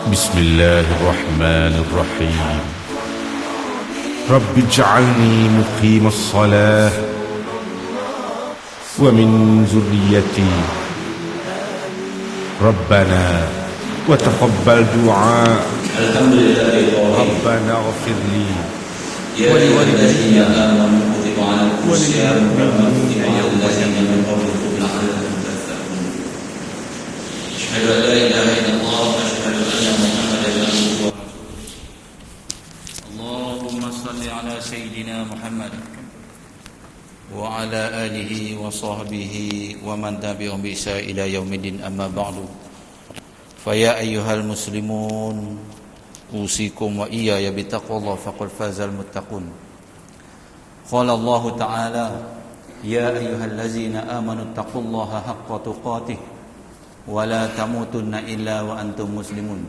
بسم الله الرحمن الرحيم رب اجعلني مقيم الصلاة ومن ذريتي ربنا وتقبل دعاء ربنا اغفر لي ولوالدي آمنوا كتب عليكم الصيام كما كتب على الذين من قبلكم لعلكم تتقون. أشهد أن لا إله إلا الله وأشهد أن محمدا عبده ورسوله. اللهم صل على سيدنا محمد وعلى آله وصحبه ومن تبعهم بإحسان إلى يوم الدين. أما بعد فيا أيها المسلمون أوصيكم وإياي بتقوى الله فقد فاز المتقون. قال الله تعالى يا أيها الذين آمنوا اتقوا الله حق تقاته ولا تموتن إلا وأنتم مسلمون.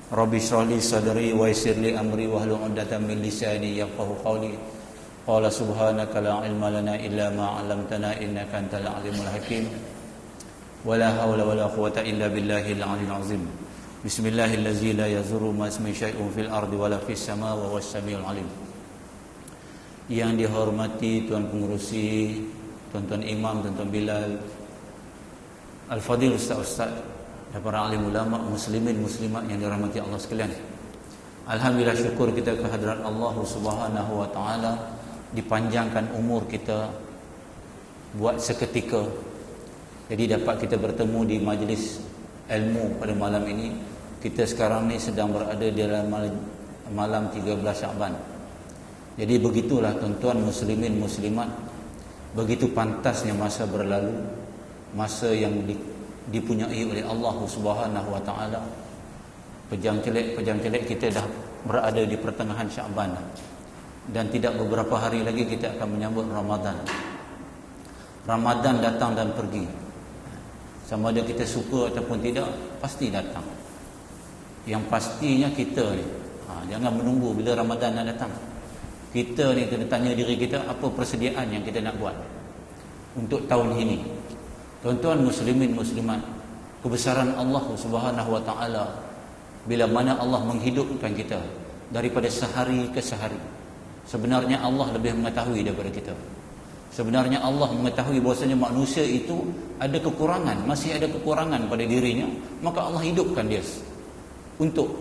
رب اشرح لي صدري ويسر لي أمري واحلل عقدة من لساني يفقهوا قولي. قال سبحانك لا علم لنا إلا ما علمتنا إنك أنت العليم الحكيم. ولا حول ولا قوة إلا بالله العلي العظيم. Bismillahirrahmanirrahim. La yazuru ma ismi syai'un fil ardi wala fis sama wa huwas samiul alim. Yang dihormati tuan pengerusi, tuan-tuan imam, tuan-tuan Bilal, al-fadil ustaz-ustaz dan para alim ulama, muslimin muslimat yang dirahmati Allah sekalian. Alhamdulillah, syukur kita kehadirat Allah Subhanahu wa taala, dipanjangkan umur kita buat seketika. Jadi dapat kita bertemu di majlis ilmu pada malam ini. Kita sekarang ni sedang berada di dalam malam 13 Syaban. Jadi begitulah tuan-tuan muslimin muslimat, begitu pantasnya masa berlalu, masa yang dipunyai oleh Allah Subhanahu wa taala. Pejam celek kita dah berada di pertengahan Syaban, dan tidak beberapa hari lagi kita akan menyambut Ramadan. Ramadan datang dan pergi. Sama ada kita suka ataupun tidak, pasti datang. Yang pastinya kita ni, jangan menunggu bila Ramadan nak datang. Kita ni kena tanya diri kita, apa persediaan yang kita nak buat untuk tahun ini. Tuan-tuan muslimin muslimat, kebesaran Allah Subhanahu wa taala bila mana Allah menghidupkan kita daripada sehari ke sehari. Sebenarnya Allah lebih mengetahui daripada kita. Sebenarnya Allah mengetahui bahawasanya manusia itu ada kekurangan, masih ada kekurangan pada dirinya, maka Allah hidupkan dia untuk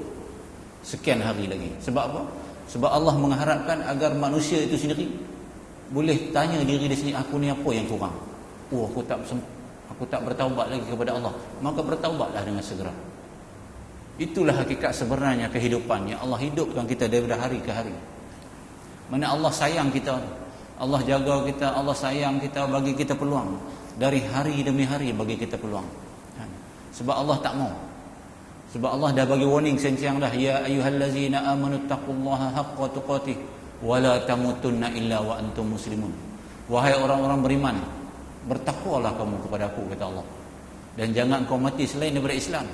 sekian hari lagi. Sebab apa? Sebab Allah mengharapkan agar manusia itu sendiri boleh tanya diri dia sendiri, aku ni apa yang kurang? Aku tak bertaubat lagi kepada Allah. Maka bertaubatlah dengan segera. Itulah hakikat sebenarnya kehidupan yang Allah hidupkan kita daripada hari ke hari. Mana Allah sayang kita, Allah jaga kita, Allah sayang kita, bagi kita peluang. Dari hari demi hari bagi kita peluang. Sebab Allah tak mau. Sebab Allah dah bagi warning sencang dah. Ya ayyuhallazina amanu taqullaha haqqa tuqatih wa la tamutunna illa wa antum muslimun. Wahai orang-orang beriman, bertakwalah kamu kepada aku, kata Allah. Dan jangan kau mati selain daripada Islam.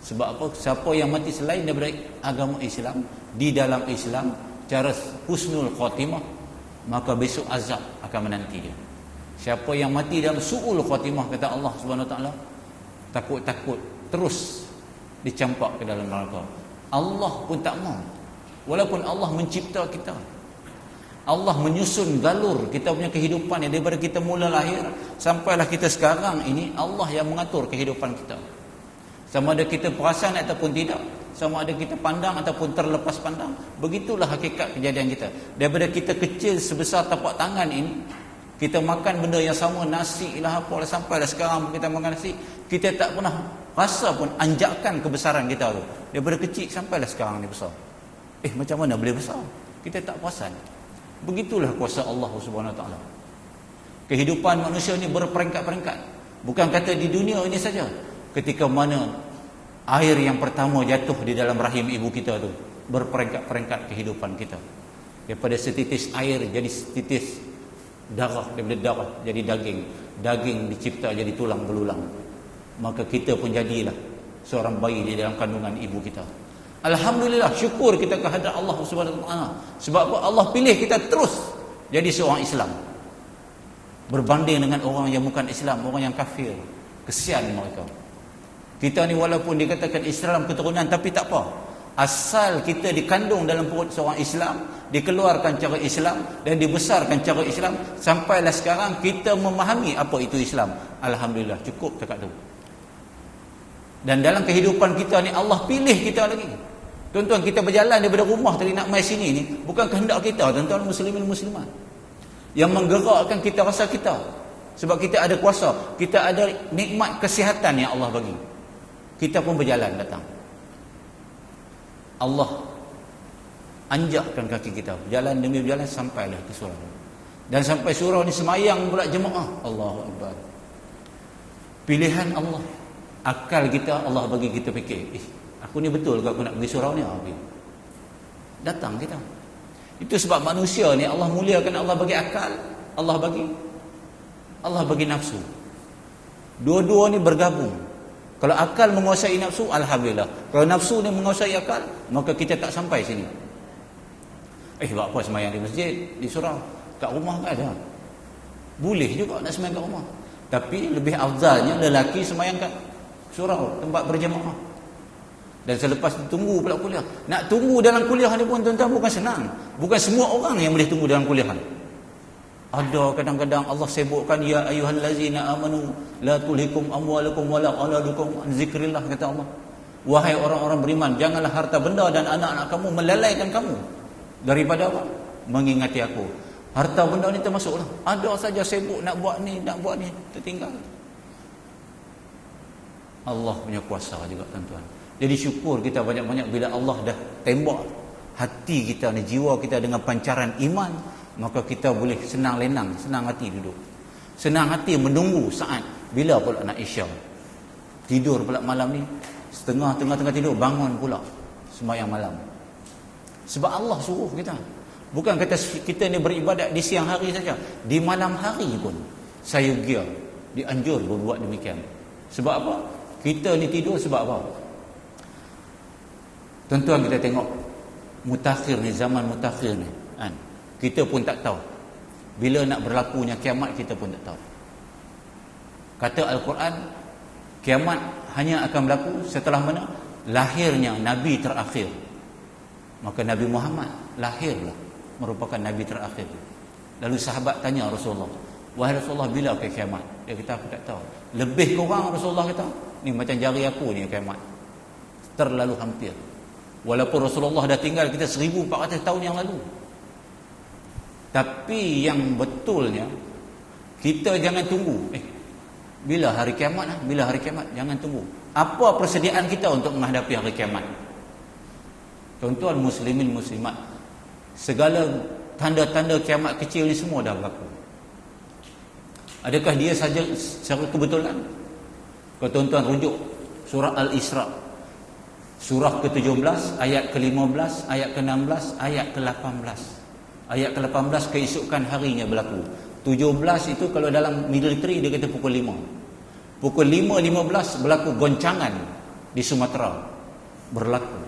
Sebab apa? Siapa yang mati selain daripada agama Islam, di dalam Islam, cara husnul khatimah, maka besok azab akan menanti dia. Siapa yang mati dalam su'ul khatimah, kata Allah Subhanahu wa taala, takut-takut terus dicampak ke dalam neraka. Allah pun tak mau. Walaupun Allah mencipta kita, Allah menyusun galur kita punya kehidupan yang daripada kita mula lahir sampailah kita sekarang ini, Allah yang mengatur kehidupan kita. Sama ada kita perasan ataupun tidak, sama ada kita pandang ataupun terlepas pandang, begitulah hakikat kejadian kita. Daripada kita kecil sebesar tapak tangan ini, kita makan benda yang sama, nasi lah apalah, sampailah sekarang kita makan nasi, kita tak pernah rasa pun anjakan kebesaran kita tu. Daripada kecil sampailah sekarang ni besar. Macam mana boleh besar? Kita tak perasan. Begitulah kuasa Allah Subhanahu wa taala. Kehidupan manusia ni berperingkat-peringkat. Bukan kata di dunia ini saja. Ketika mana air yang pertama jatuh di dalam rahim ibu kita tu, berperingkat-peringkat kehidupan kita. Daripada setitis air jadi setitis darah, daripada darah jadi daging, daging dicipta jadi tulang belulang. Maka kita pun jadilah seorang bayi di dalam kandungan ibu kita. Alhamdulillah, syukur kita kehadrat Allah Subhanahu wa taala. Sebab apa? Allah pilih kita terus jadi seorang Islam. Berbanding dengan orang yang bukan Islam, orang yang kafir, kesian mereka. Kita ni walaupun dikatakan Islam keturunan, tapi tak apa. Asal kita dikandung dalam perut seorang Islam, dikeluarkan cara Islam dan dibesarkan cara Islam, sampailah sekarang kita memahami apa itu Islam. Alhamdulillah, cukup dekat tu. Dan dalam kehidupan kita ni Allah pilih kita lagi. Tuan-tuan, kita berjalan daripada rumah tadi nak mai sini ni bukan kehendak kita, tuan-tuan muslimin muslimat. Yang menggerakkan kita rasa kita. Sebab kita ada kuasa, kita ada nikmat kesihatan yang Allah bagi. Kita pun berjalan datang. Allah anjakkan kaki kita berjalan demi berjalan sampailah ke surau. Dan sampai surau ni semayang pula jemaah. Allahu Akbar. Pilihan Allah. Akal kita Allah bagi kita fikir, aku ni betul ke aku nak pergi surau ni? Datang kita. Itu sebab manusia ni Allah muliakan, Allah bagi akal, Allah bagi nafsu. Dua-dua ni bergabung. Kalau akal menguasai nafsu, alhamdulillah. Kalau nafsu ni menguasai akal, maka kita tak sampai sini. Buat apa semayang di masjid, di surau? Kat rumah tak ada. Boleh juga nak semayang kat rumah. Tapi lebih afdalnya lelaki semayang kat surau, tempat berjemaah. Dan selepas itu tunggu pula kuliah. Nak tunggu dalam kuliah ni pun tuan-tuan bukan senang. Bukan semua orang yang boleh tunggu dalam kuliah ni. Ada kadang-kadang Allah sebutkan, ya ayyuhallazina amanu la tulhikum amwalukum wala auladukum an zikrillah, kata Allah. Wahai orang-orang beriman, janganlah harta benda dan anak-anak kamu melalaikan kamu daripada apa? Mengingati aku. Harta benda ni termasuklah. Ada saja sibuk nak buat ni, tertinggal. Allah punya kuasa juga, tuan-tuan. Jadi syukur kita banyak-banyak bila Allah dah tembak hati kita ni, jiwa kita dengan pancaran iman, maka kita boleh senang lenang, senang hati duduk. Senang hati menunggu saat bila pula nak isya. Tidur pula malam ni, tengah tidur, bangun pula sembahyang malam. Sebab Allah suruh kita. Bukan kata kita ni beribadat di siang hari saja, di malam hari pun saya gear, dianjur berbuat demikian. Sebab apa? Kita ni tidur sebab apa? Tuan-tuan, kita tengok mutakhir ni, zaman mutakhir ni kan? Kita pun tak tahu bila nak berlakunya kiamat, kita pun tak tahu. Kata Al-Quran, kiamat hanya akan berlaku setelah mana? Lahirnya Nabi terakhir. Maka Nabi Muhammad lahirlah, merupakan Nabi terakhir. Lalu sahabat tanya Rasulullah, wahai Rasulullah, bila ke kiamat? Dia kata, aku tak tahu. Lebih kurang Rasulullah kata, ni macam jari aku ni kiamat, terlalu hampir. Walaupun Rasulullah dah tinggal kita 1400 tahun yang lalu. Tapi yang betulnya, kita jangan tunggu bila hari kiamat lah, bila hari kiamat. Jangan tunggu. Apa persediaan kita untuk menghadapi hari kiamat? Tuan-tuan muslimin muslimat, segala tanda-tanda kiamat kecil ni semua dah berlaku. Adakah dia saja secara kebetulan? Kalau tuan-tuan rujuk surah Al-Isra, surah ke-17, ayat ke-15, ayat ke-16, ayat ke-18. Ayat ke-18 keesokan harinya berlaku. 17 itu kalau dalam militeri dia kata pukul 5. Pukul 5.15 berlaku goncangan di Sumatera. Berlaku.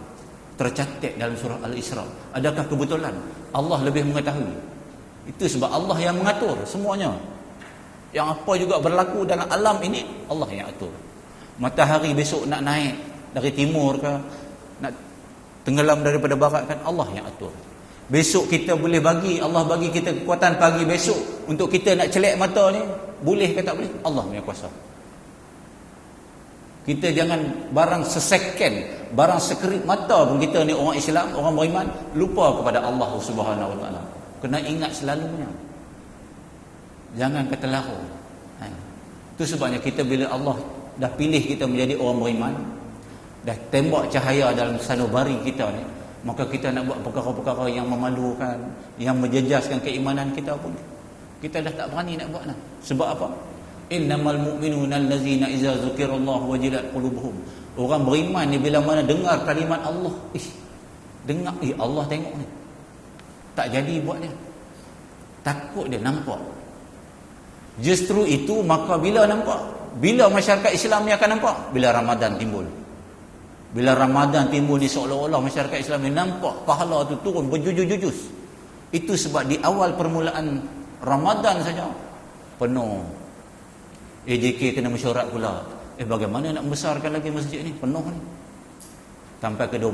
Tercatat dalam surah Al-Isra. Adakah kebetulan? Allah lebih mengetahui. Itu sebab Allah yang mengatur semuanya. Yang apa juga berlaku dalam alam ini, Allah yang atur. Matahari besok nak naik dari timur ke, nak tenggelam daripada barat kan, Allah yang atur. Besok kita boleh bagi, Allah bagi kita kekuatan pagi besok untuk kita nak celak mata ni, boleh ke tak boleh? Allah punya kuasa. Kita jangan barang seseken, barang sekerip mata pun kita ni orang Islam, orang beriman, lupa kepada Allah Subhanahu Wa Taala. Kena ingat selalunya. Jangan kata lahu. Itu sebabnya kita bila Allah dah pilih kita menjadi orang beriman, dah tembak cahaya dalam sanubari kita ni, maka kita nak buat perkara-perkara yang memalukan, yang menjejaskan keimanan kita pun kita dah tak berani nak buat dah. Sebab apa? Innamal mu'minuna allazina idza dzukirallahu wajilat qulubuhum. Orang beriman ni bila mana dengar kalimat Allah, dengar, Allah tengok ni, tak jadi buat dia, takut dia nampak. Justru itu, maka bila nampak, bila masyarakat Islam ni akan nampak? Bila Ramadan timbul. Bila Ramadan timbul ni, seolah-olah masyarakat Islam ni nampak pahala tu turun berjujus-jujus. Itu sebab di awal permulaan Ramadan saja penuh. AJK kena mesyuarat pula. bagaimana nak membesarkan lagi masjid ni, penuh ni. Sampai ke